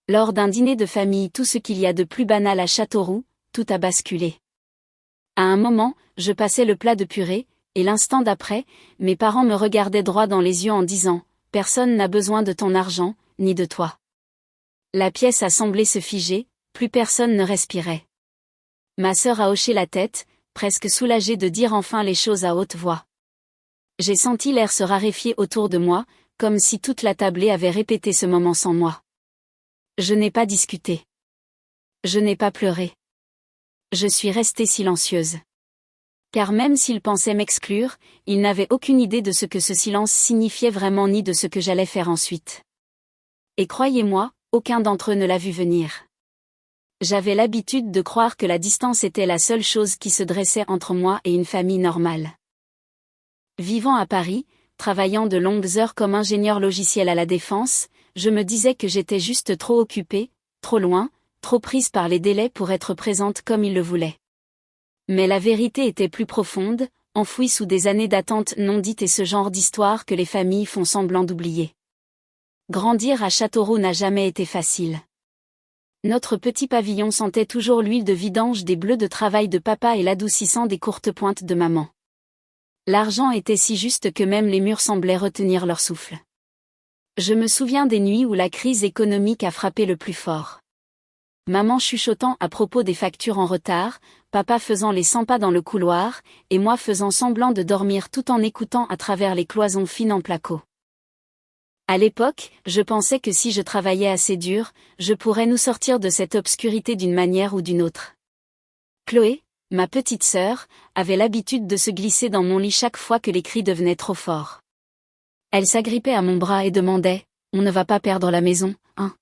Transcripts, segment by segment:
Lors d'un dîner de famille, tout ce qu'il y a de plus banal à Châteauroux, tout a basculé. À un moment, je passais le plat de purée, et l'instant d'après, mes parents me regardaient droit dans les yeux en disant « Personne n'a besoin de ton argent, ni de toi ». La pièce a semblé se figer, plus personne ne respirait. Ma sœur a hoché la tête, presque soulagée de dire enfin les choses à haute voix. J'ai senti l'air se raréfier autour de moi, comme si toute la tablée avait répété ce moment sans moi. Je n'ai pas discuté. Je n'ai pas pleuré. Je suis restée silencieuse. Car même s'ils pensaient m'exclure, ils n'avaient aucune idée de ce que ce silence signifiait vraiment ni de ce que j'allais faire ensuite. Et croyez-moi, aucun d'entre eux ne l'a vu venir. J'avais l'habitude de croire que la distance était la seule chose qui se dressait entre moi et une famille normale. Vivant à Paris, travaillant de longues heures comme ingénieur logiciel à la Défense, je me disais que j'étais juste trop occupée, trop loin, trop prise par les délais pour être présente comme ils le voulaient. Mais la vérité était plus profonde, enfouie sous des années d'attente non dites et ce genre d'histoire que les familles font semblant d'oublier. Grandir à Châteauroux n'a jamais été facile. Notre petit pavillon sentait toujours l'huile de vidange des bleus de travail de papa et l'adoucissant des courtes pointes de maman. L'argent était si juste que même les murs semblaient retenir leur souffle. Je me souviens des nuits où la crise économique a frappé le plus fort. Maman chuchotant à propos des factures en retard, papa faisant les 100 pas dans le couloir, et moi faisant semblant de dormir tout en écoutant à travers les cloisons fines en placo. À l'époque, je pensais que si je travaillais assez dur, je pourrais nous sortir de cette obscurité d'une manière ou d'une autre. Chloé, ma petite sœur, avait l'habitude de se glisser dans mon lit chaque fois que les cris devenaient trop forts. Elle s'agrippait à mon bras et demandait « On ne va pas perdre la maison, hein ?»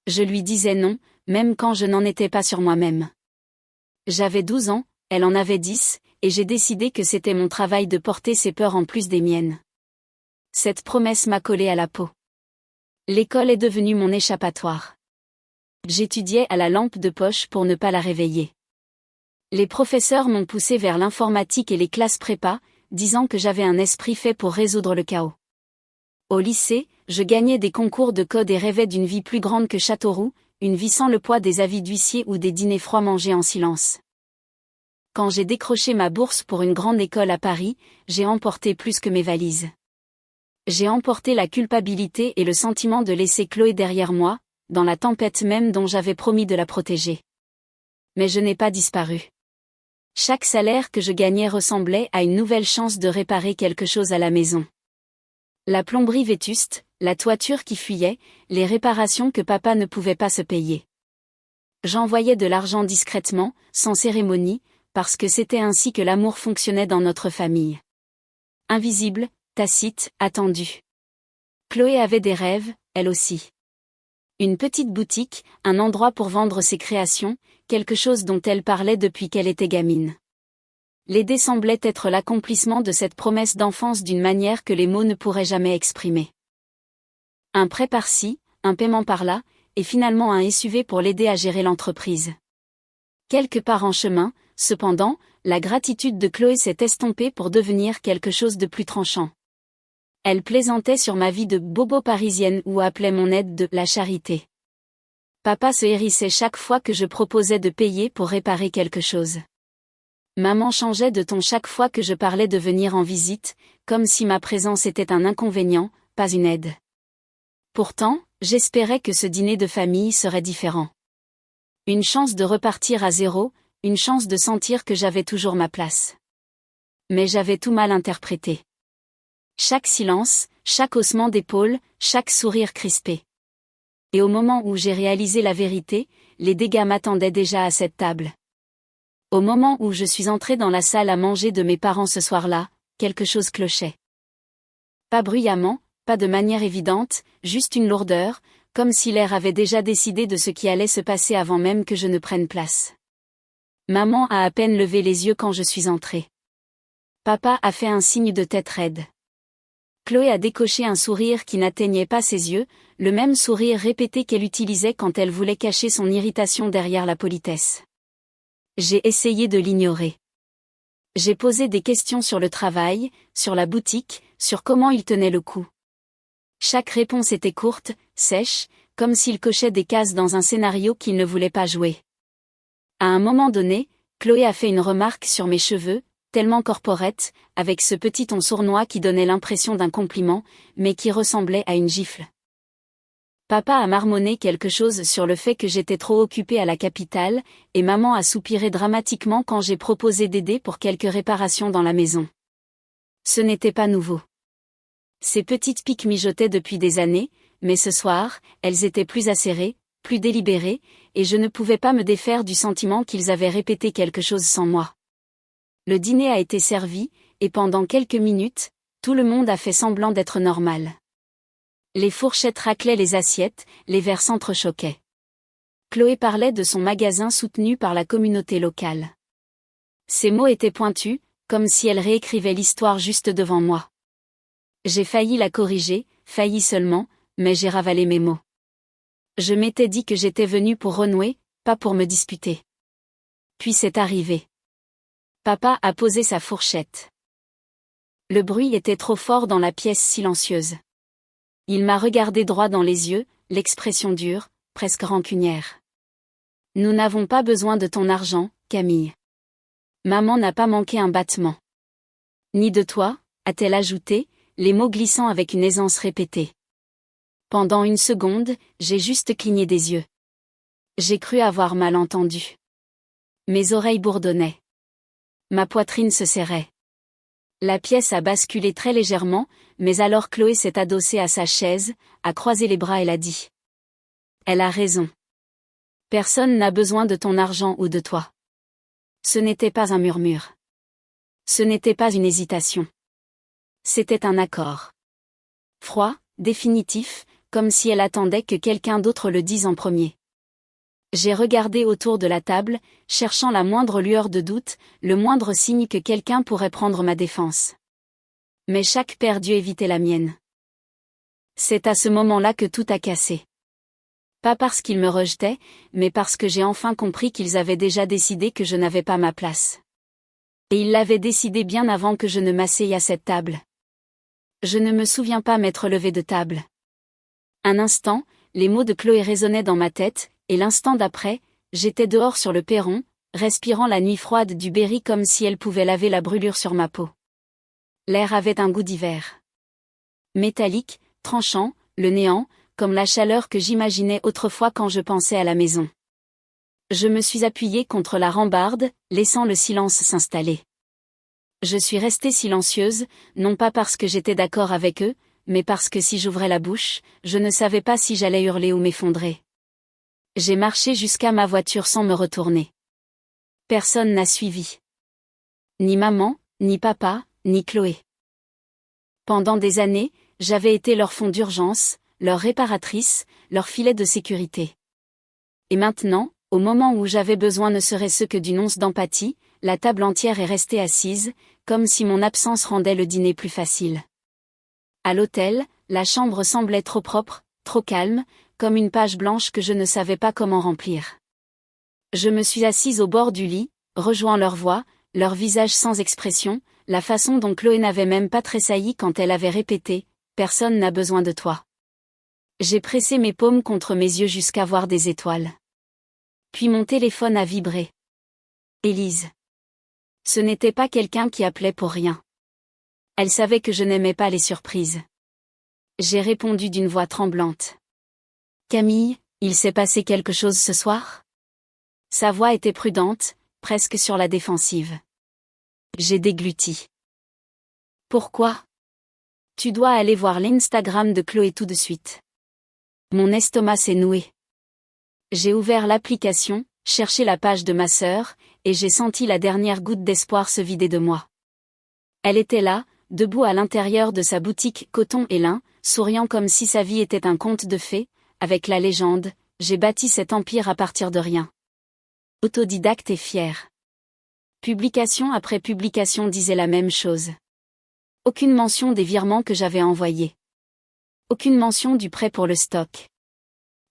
Je lui disais non, même quand je n'en étais pas sur moi-même. J'avais 12 ans, elle en avait 10, et j'ai décidé que c'était mon travail de porter ses peurs en plus des miennes. Cette promesse m'a collé à la peau. L'école est devenue mon échappatoire. J'étudiais à la lampe de poche pour ne pas la réveiller. Les professeurs m'ont poussé vers l'informatique et les classes prépa, disant que j'avais un esprit fait pour résoudre le chaos. Au lycée, je gagnais des concours de code et rêvais d'une vie plus grande que Châteauroux, une vie sans le poids des avis d'huissier ou des dîners froids mangés en silence. Quand j'ai décroché ma bourse pour une grande école à Paris, j'ai emporté plus que mes valises. J'ai emporté la culpabilité et le sentiment de laisser Chloé derrière moi, dans la tempête même dont j'avais promis de la protéger. Mais je n'ai pas disparu. Chaque salaire que je gagnais ressemblait à une nouvelle chance de réparer quelque chose à la maison. La plomberie vétuste, la toiture qui fuyait, les réparations que papa ne pouvait pas se payer. J'envoyais de l'argent discrètement, sans cérémonie, parce que c'était ainsi que l'amour fonctionnait dans notre famille. Invisible, tacite, attendu. Chloé avait des rêves, elle aussi. Une petite boutique, un endroit pour vendre ses créations, quelque chose dont elle parlait depuis qu'elle était gamine. L'aider semblait être l'accomplissement de cette promesse d'enfance d'une manière que les mots ne pourraient jamais exprimer. Un prêt par-ci, un paiement par-là, et finalement un SUV pour l'aider à gérer l'entreprise. Quelque part en chemin, cependant, la gratitude de Chloé s'est estompée pour devenir quelque chose de plus tranchant. Elle plaisantait sur ma vie de bobo parisienne ou appelait mon aide de la charité. Papa se hérissait chaque fois que je proposais de payer pour réparer quelque chose. Maman changeait de ton chaque fois que je parlais de venir en visite, comme si ma présence était un inconvénient, pas une aide. Pourtant, j'espérais que ce dîner de famille serait différent. Une chance de repartir à zéro, une chance de sentir que j'avais toujours ma place. Mais j'avais tout mal interprété. Chaque silence, chaque haussement d'épaule, chaque sourire crispé. Et au moment où j'ai réalisé la vérité, les dégâts m'attendaient déjà à cette table. Au moment où je suis entrée dans la salle à manger de mes parents ce soir-là, quelque chose clochait. Pas bruyamment, pas de manière évidente, juste une lourdeur, comme si l'air avait déjà décidé de ce qui allait se passer avant même que je ne prenne place. Maman a à peine levé les yeux quand je suis entrée. Papa a fait un signe de tête raide. Chloé a décoché un sourire qui n'atteignait pas ses yeux, le même sourire répété qu'elle utilisait quand elle voulait cacher son irritation derrière la politesse. J'ai essayé de l'ignorer. J'ai posé des questions sur le travail, sur la boutique, sur comment il tenait le coup. Chaque réponse était courte, sèche, comme s'il cochait des cases dans un scénario qu'il ne voulait pas jouer. À un moment donné, Chloé a fait une remarque sur mes cheveux, tellement corporate, avec ce petit ton sournois qui donnait l'impression d'un compliment, mais qui ressemblait à une gifle. Papa a marmonné quelque chose sur le fait que j'étais trop occupée à la capitale, et maman a soupiré dramatiquement quand j'ai proposé d'aider pour quelques réparations dans la maison. Ce n'était pas nouveau. Ces petites piques mijotaient depuis des années, mais ce soir, elles étaient plus acérées, plus délibérées, et je ne pouvais pas me défaire du sentiment qu'ils avaient répété quelque chose sans moi. Le dîner a été servi, et pendant quelques minutes, tout le monde a fait semblant d'être normal. Les fourchettes raclaient les assiettes, les verres s'entrechoquaient. Chloé parlait de son magasin soutenu par la communauté locale. Ses mots étaient pointus, comme si elle réécrivait l'histoire juste devant moi. J'ai failli la corriger, failli seulement, mais j'ai ravalé mes mots. Je m'étais dit que j'étais venue pour renouer, pas pour me disputer. Puis c'est arrivé. Papa a posé sa fourchette. Le bruit était trop fort dans la pièce silencieuse. Il m'a regardé droit dans les yeux, l'expression dure, presque rancunière. Nous n'avons pas besoin de ton argent, Camille. Maman n'a pas manqué un battement. Ni de toi, a-t-elle ajouté, les mots glissant avec une aisance répétée. Pendant une seconde, j'ai juste cligné des yeux. J'ai cru avoir mal entendu. Mes oreilles bourdonnaient. Ma poitrine se serrait. La pièce a basculé très légèrement, mais alors Chloé s'est adossée à sa chaise, a croisé les bras et l'a dit. Elle a raison. Personne n'a besoin de ton argent ou de toi. Ce n'était pas un murmure. Ce n'était pas une hésitation. C'était un accord. Froid, définitif, comme si elle attendait que quelqu'un d'autre le dise en premier. J'ai regardé autour de la table, cherchant la moindre lueur de doute, le moindre signe que quelqu'un pourrait prendre ma défense. Mais chaque perdue évitait la mienne. C'est à ce moment-là que tout a cassé. Pas parce qu'ils me rejetaient, mais parce que j'ai enfin compris qu'ils avaient déjà décidé que je n'avais pas ma place. Et ils l'avaient décidé bien avant que je ne m'asseye à cette table. Je ne me souviens pas m'être levée de table. Un instant, les mots de Chloé résonnaient dans ma tête, et l'instant d'après, j'étais dehors sur le perron, respirant la nuit froide du Berry comme si elle pouvait laver la brûlure sur ma peau. L'air avait un goût d'hiver. Métallique, tranchant, le néant, comme la chaleur que j'imaginais autrefois quand je pensais à la maison. Je me suis appuyée contre la rambarde, laissant le silence s'installer. Je suis restée silencieuse, non pas parce que j'étais d'accord avec eux, mais parce que si j'ouvrais la bouche, je ne savais pas si j'allais hurler ou m'effondrer. J'ai marché jusqu'à ma voiture sans me retourner. Personne n'a suivi. Ni maman, ni papa, ni Chloé. Pendant des années, j'avais été leur fond d'urgence, leur réparatrice, leur filet de sécurité. Et maintenant, au moment où j'avais besoin ne serait-ce que d'une once d'empathie, la table entière est restée assise, comme si mon absence rendait le dîner plus facile. À l'hôtel, la chambre semblait trop propre, trop calme, comme une page blanche que je ne savais pas comment remplir. Je me suis assise au bord du lit, rejoint leur voix, leur visage sans expression, la façon dont Chloé n'avait même pas tressailli quand elle avait répété « Personne n'a besoin de toi ». J'ai pressé mes paumes contre mes yeux jusqu'à voir des étoiles. Puis mon téléphone a vibré. Élise. Ce n'était pas quelqu'un qui appelait pour rien. Elle savait que je n'aimais pas les surprises. J'ai répondu d'une voix tremblante. Camille, il s'est passé quelque chose ce soir ? Sa voix était prudente, presque sur la défensive. J'ai dégluti. Pourquoi ? Tu dois aller voir l'Instagram de Chloé tout de suite. Mon estomac s'est noué. J'ai ouvert l'application, cherché la page de ma sœur, et j'ai senti la dernière goutte d'espoir se vider de moi. Elle était là, debout à l'intérieur de sa boutique coton et lin, souriant comme si sa vie était un conte de fées, avec la légende « J'ai bâti cet empire à partir de rien ». Autodidacte et fière. Publication après publication disait la même chose. Aucune mention des virements que j'avais envoyés. Aucune mention du prêt pour le stock.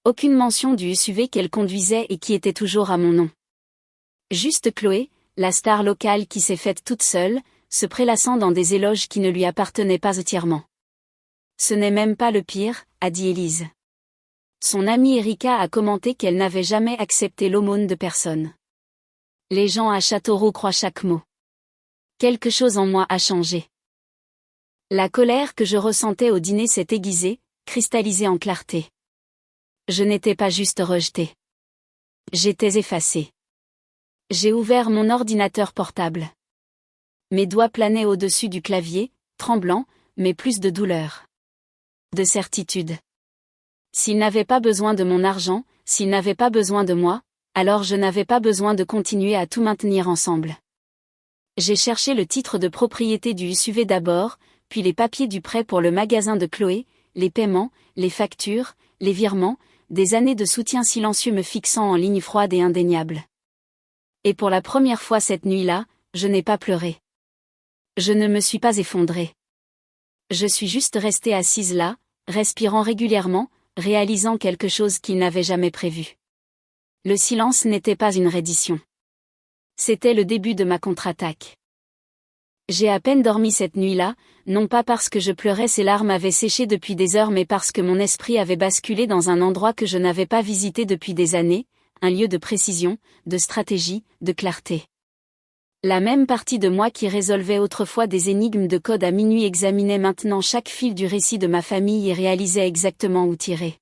Aucune mention du SUV qu'elle conduisait et qui était toujours à mon nom. Juste Chloé, la star locale qui s'est faite toute seule, se prélassant dans des éloges qui ne lui appartenaient pas entièrement. Ce n'est même pas le pire, a dit Élise. Son amie Erika a commenté qu'elle n'avait jamais accepté l'aumône de personne. Les gens à Châteauroux croient chaque mot. Quelque chose en moi a changé. La colère que je ressentais au dîner s'est aiguisée, cristallisée en clarté. Je n'étais pas juste rejetée. J'étais effacée. J'ai ouvert mon ordinateur portable. Mes doigts planaient au-dessus du clavier, tremblants, mais plus de douleur. De certitude. S'il n'avait pas besoin de mon argent, s'il n'avait pas besoin de moi, alors je n'avais pas besoin de continuer à tout maintenir ensemble. J'ai cherché le titre de propriété du SUV d'abord, puis les papiers du prêt pour le magasin de Chloé, les paiements, les factures, les virements, des années de soutien silencieux me fixant en ligne froide et indéniable. Et pour la première fois cette nuit-là, je n'ai pas pleuré. Je ne me suis pas effondrée. Je suis juste restée assise là, respirant régulièrement, réalisant quelque chose qu'il n'avait jamais prévu. Le silence n'était pas une reddition. C'était le début de ma contre-attaque. J'ai à peine dormi cette nuit-là, non pas parce que je pleurais, ces larmes avaient séché depuis des heures, mais parce que mon esprit avait basculé dans un endroit que je n'avais pas visité depuis des années, un lieu de précision, de stratégie, de clarté. La même partie de moi qui résolvait autrefois des énigmes de code à minuit examinait maintenant chaque fil du récit de ma famille et réalisait exactement où tirer.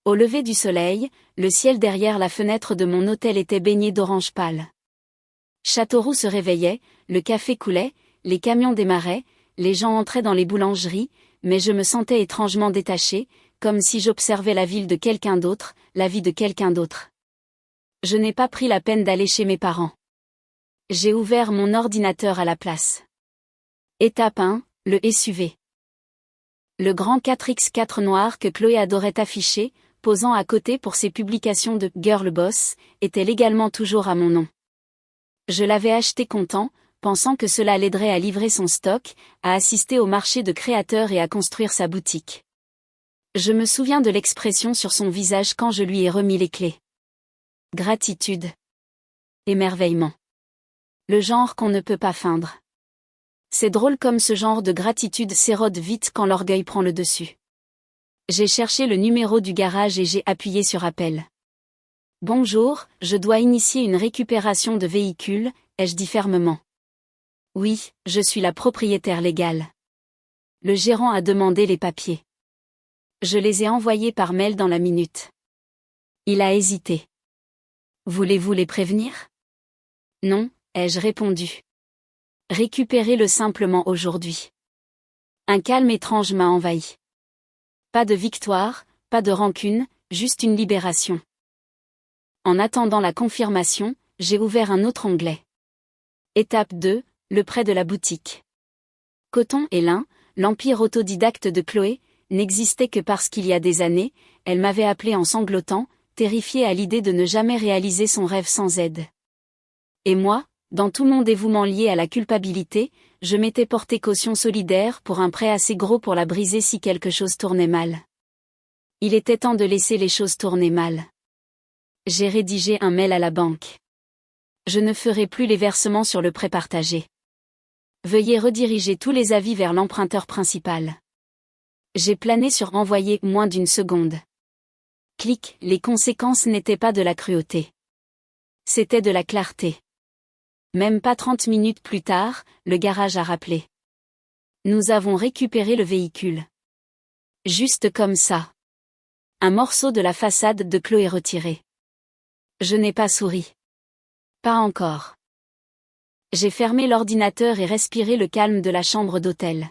Au lever du soleil, le ciel derrière la fenêtre de mon hôtel était baigné d'orange pâle. Châteauroux se réveillait, le café coulait, les camions démarraient, les gens entraient dans les boulangeries, mais je me sentais étrangement détachée, comme si j'observais la ville de quelqu'un d'autre, la vie de quelqu'un d'autre. Je n'ai pas pris la peine d'aller chez mes parents. J'ai ouvert mon ordinateur à la place. Étape 1, le SUV. Le grand 4x4 noir que Chloé adorait afficher, posant à côté pour ses publications de « Girl Boss », était légalement toujours à mon nom. Je l'avais acheté comptant, pensant que cela l'aiderait à livrer son stock, à assister au marché de créateurs et à construire sa boutique. Je me souviens de l'expression sur son visage quand je lui ai remis les clés. Gratitude. Émerveillement. Le genre qu'on ne peut pas feindre. C'est drôle comme ce genre de gratitude s'érode vite quand l'orgueil prend le dessus. J'ai cherché le numéro du garage et j'ai appuyé sur appel. Bonjour, je dois initier une récupération de véhicule, ai-je dit fermement. Oui, je suis la propriétaire légale. Le gérant a demandé les papiers. Je les ai envoyés par mail dans la minute. Il a hésité. Voulez-vous les prévenir? Non, ai-je répondu. Récupérez-le simplement aujourd'hui. Un calme étrange m'a envahi. Pas de victoire, pas de rancune, juste une libération. En attendant la confirmation, j'ai ouvert un autre onglet. Étape 2, le prêt de la boutique. Coton et lin, l'empire autodidacte de Chloé, n'existait que parce qu'il y a des années, elle m'avait appelé en sanglotant, terrifiée à l'idée de ne jamais réaliser son rêve sans aide. Et moi, dans tout mon dévouement lié à la culpabilité, je m'étais porté caution solidaire pour un prêt assez gros pour la briser si quelque chose tournait mal. Il était temps de laisser les choses tourner mal. J'ai rédigé un mail à la banque. Je ne ferai plus les versements sur le prêt partagé. Veuillez rediriger tous les avis vers l'emprunteur principal. J'ai plané sur envoyer moins d'une seconde. Clic, les conséquences n'étaient pas de la cruauté. C'était de la clarté. Même pas 30 minutes plus tard, le garage a rappelé. Nous avons récupéré le véhicule. Juste comme ça. Un morceau de la façade de Chloé retiré. Je n'ai pas souri. Pas encore. J'ai fermé l'ordinateur et respiré le calme de la chambre d'hôtel.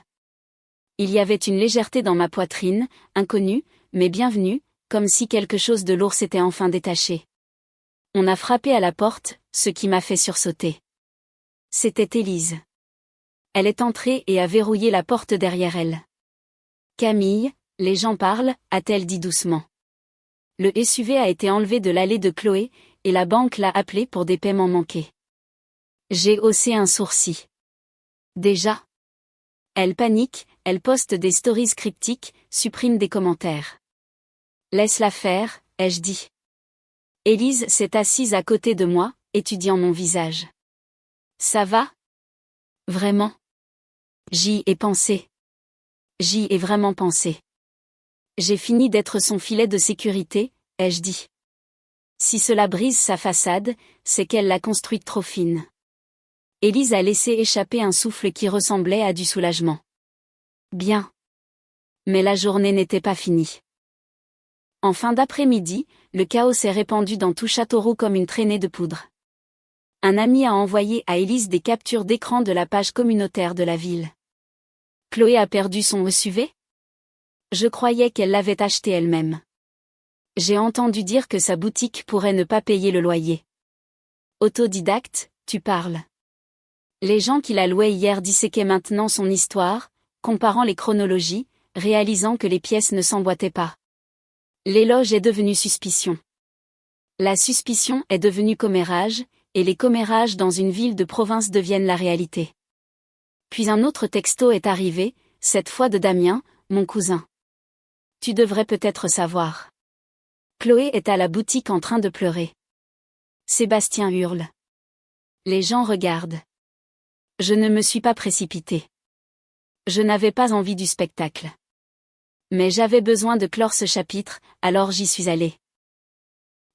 Il y avait une légèreté dans ma poitrine, inconnue, mais bienvenue, comme si quelque chose de lourd s'était enfin détaché. On a frappé à la porte, ce qui m'a fait sursauter. C'était Élise. Elle est entrée et a verrouillé la porte derrière elle. Camille, les gens parlent, a-t-elle dit doucement. Le SUV a été enlevé de l'allée de Chloé, et la banque l'a appelé pour des paiements manqués. J'ai haussé un sourcil. Déjà? Elle panique, elle poste des stories cryptiques, supprime des commentaires. Laisse-la faire, ai-je dit. Élise s'est assise à côté de moi, étudiant mon visage. Ça va? Vraiment? J'y ai pensé. J'y ai vraiment pensé. J'ai fini d'être son filet de sécurité, ai-je dit. Si cela brise sa façade, c'est qu'elle l'a construite trop fine. Élise a laissé échapper un souffle qui ressemblait à du soulagement. Bien. Mais la journée n'était pas finie. En fin d'après-midi, le chaos s'est répandu dans tout Châteauroux comme une traînée de poudre. Un ami a envoyé à Élise des captures d'écran de la page communautaire de la ville. Chloé a perdu son SUV? Je croyais qu'elle l'avait acheté elle-même. J'ai entendu dire que sa boutique pourrait ne pas payer le loyer. Autodidacte, tu parles. Les gens qui la louaient hier disséquaient maintenant son histoire, comparant les chronologies, réalisant que les pièces ne s'emboîtaient pas. L'éloge est devenu suspicion. La suspicion est devenue commérage, et les commérages dans une ville de province deviennent la réalité. Puis un autre texto est arrivé, cette fois de Damien, mon cousin. Tu devrais peut-être savoir. Chloé est à la boutique en train de pleurer. Sébastien hurle. Les gens regardent. Je ne me suis pas précipitée. Je n'avais pas envie du spectacle. Mais j'avais besoin de clore ce chapitre, alors j'y suis allée.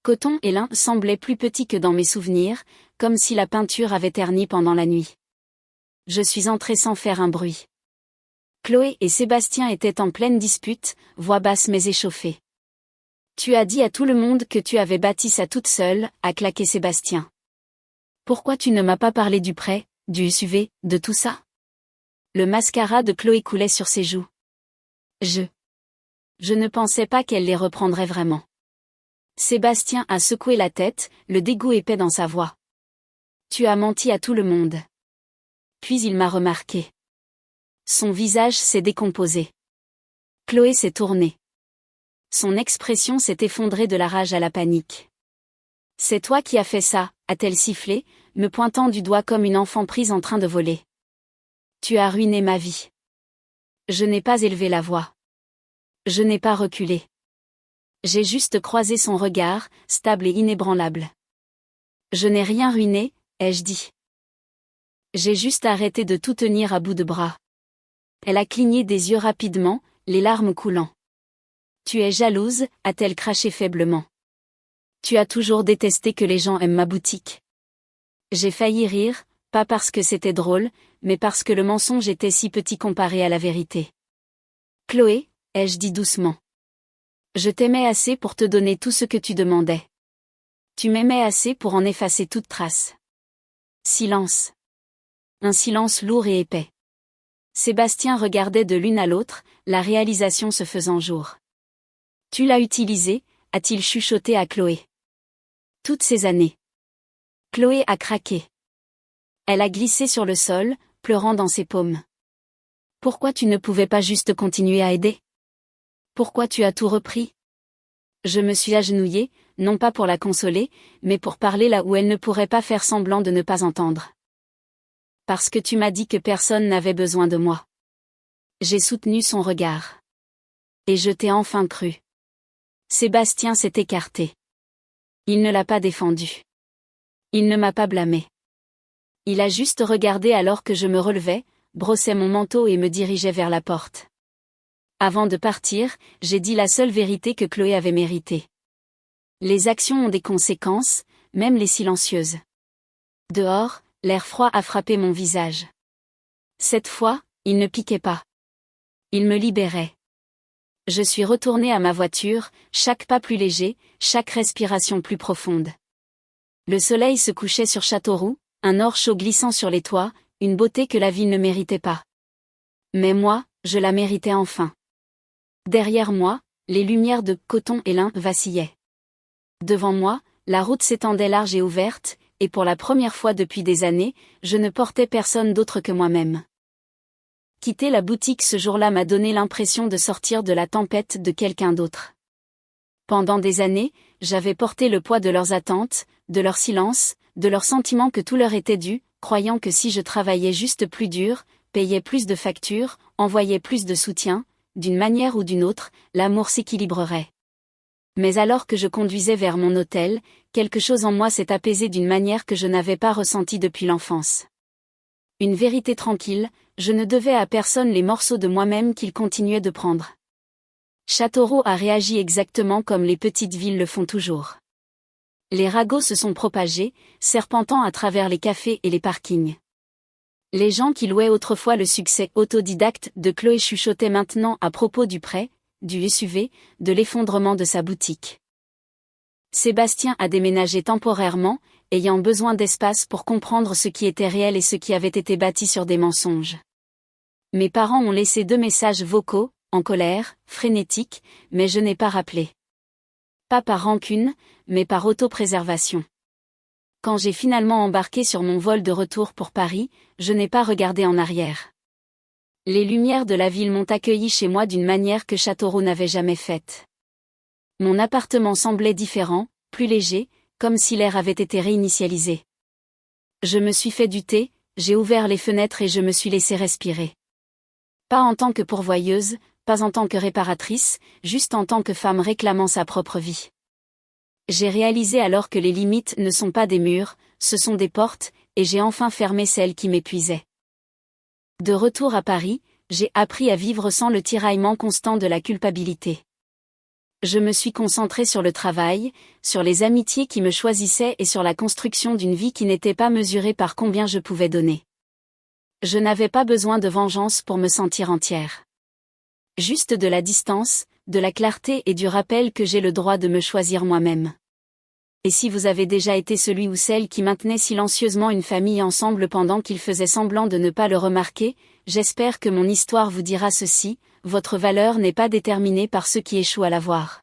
Coton et lin semblaient plus petits que dans mes souvenirs, comme si la peinture avait terni pendant la nuit. Je suis entrée sans faire un bruit. Chloé et Sébastien étaient en pleine dispute, voix basse mais échauffée. Tu as dit à tout le monde que tu avais bâti ça toute seule, a claqué Sébastien. Pourquoi tu ne m'as pas parlé du prêt, du SUV, de tout ça? Le mascara de Chloé coulait sur ses joues. Je ne pensais pas qu'elle les reprendrait vraiment. Sébastien a secoué la tête, le dégoût épais dans sa voix. Tu as menti à tout le monde. Puis il m'a remarqué. Son visage s'est décomposé. Chloé s'est tournée. Son expression s'est effondrée de la rage à la panique. C'est toi qui as fait ça, a-t-elle sifflé, me pointant du doigt comme une enfant prise en train de voler. Tu as ruiné ma vie. Je n'ai pas élevé la voix. Je n'ai pas reculé. J'ai juste croisé son regard, stable et inébranlable. Je n'ai rien ruiné, ai-je dit. J'ai juste arrêté de tout tenir à bout de bras. Elle a cligné des yeux rapidement, les larmes coulant. Tu es jalouse, a-t-elle craché faiblement. Tu as toujours détesté que les gens aiment ma boutique. J'ai failli rire, pas parce que c'était drôle, mais parce que le mensonge était si petit comparé à la vérité. Chloé, ai-je dit doucement. Je t'aimais assez pour te donner tout ce que tu demandais. Tu m'aimais assez pour en effacer toute trace. Silence. Un silence lourd et épais. Sébastien regardait de l'une à l'autre, la réalisation se faisant jour. Tu l'as utilisé, a-t-il chuchoté à Chloé. Toutes ces années. Chloé a craqué. Elle a glissé sur le sol, pleurant dans ses paumes. Pourquoi tu ne pouvais pas juste continuer à aider? Pourquoi tu as tout repris? Je me suis agenouillée, non pas pour la consoler, mais pour parler là où elle ne pourrait pas faire semblant de ne pas entendre. Parce que tu m'as dit que personne n'avait besoin de moi. J'ai soutenu son regard. Et je t'ai enfin cru. Sébastien s'est écarté. Il ne l'a pas défendu. Il ne m'a pas blâmé. Il a juste regardé alors que je me relevais, brossais mon manteau et me dirigeais vers la porte. Avant de partir, j'ai dit la seule vérité que Chloé avait méritée. Les actions ont des conséquences, même les silencieuses. Dehors, l'air froid a frappé mon visage. Cette fois, il ne piquait pas. Il me libérait. Je suis retournée à ma voiture, chaque pas plus léger, chaque respiration plus profonde. Le soleil se couchait sur Châteauroux, un or chaud glissant sur les toits, une beauté que la ville ne méritait pas. Mais moi, je la méritais enfin. Derrière moi, les lumières de Coton et lin vacillaient. Devant moi, la route s'étendait large et ouverte, et pour la première fois depuis des années, je ne portais personne d'autre que moi-même. Quitter la boutique ce jour-là m'a donné l'impression de sortir de la tempête de quelqu'un d'autre. Pendant des années, j'avais porté le poids de leurs attentes, de leur silence, de leurs sentiments que tout leur était dû, croyant que si je travaillais juste plus dur, payais plus de factures, envoyais plus de soutien, d'une manière ou d'une autre, l'amour s'équilibrerait. Mais alors que je conduisais vers mon hôtel, quelque chose en moi s'est apaisé d'une manière que je n'avais pas ressentie depuis l'enfance. Une vérité tranquille, je ne devais à personne les morceaux de moi-même qu'il continuait de prendre. Châteauroux a réagi exactement comme les petites villes le font toujours. Les ragots se sont propagés, serpentant à travers les cafés et les parkings. Les gens qui louaient autrefois le succès autodidacte de Chloé chuchotaient maintenant à propos du prêt, du SUV, de l'effondrement de sa boutique. Sébastien a déménagé temporairement, ayant besoin d'espace pour comprendre ce qui était réel et ce qui avait été bâti sur des mensonges. Mes parents ont laissé 2 messages vocaux, en colère, frénétiques, mais je n'ai pas rappelé. Pas par rancune, mais par autopréservation. Quand j'ai finalement embarqué sur mon vol de retour pour Paris, je n'ai pas regardé en arrière. Les lumières de la ville m'ont accueilli chez moi d'une manière que Châteauroux n'avait jamais faite. Mon appartement semblait différent, plus léger, comme si l'air avait été réinitialisé. Je me suis fait du thé, j'ai ouvert les fenêtres et je me suis laissé respirer. Pas en tant que pourvoyeuse, pas en tant que réparatrice, juste en tant que femme réclamant sa propre vie. J'ai réalisé alors que les limites ne sont pas des murs, ce sont des portes, et j'ai enfin fermé celles qui m'épuisaient. De retour à Paris, j'ai appris à vivre sans le tiraillement constant de la culpabilité. Je me suis concentrée sur le travail, sur les amitiés qui me choisissaient et sur la construction d'une vie qui n'était pas mesurée par combien je pouvais donner. Je n'avais pas besoin de vengeance pour me sentir entière. Juste de la distance, de la clarté et du rappel que j'ai le droit de me choisir moi-même. Et si vous avez déjà été celui ou celle qui maintenait silencieusement une famille ensemble pendant qu'ils faisaient semblant de ne pas le remarquer, j'espère que mon histoire vous dira ceci, votre valeur n'est pas déterminée par ceux qui échouent à la voir.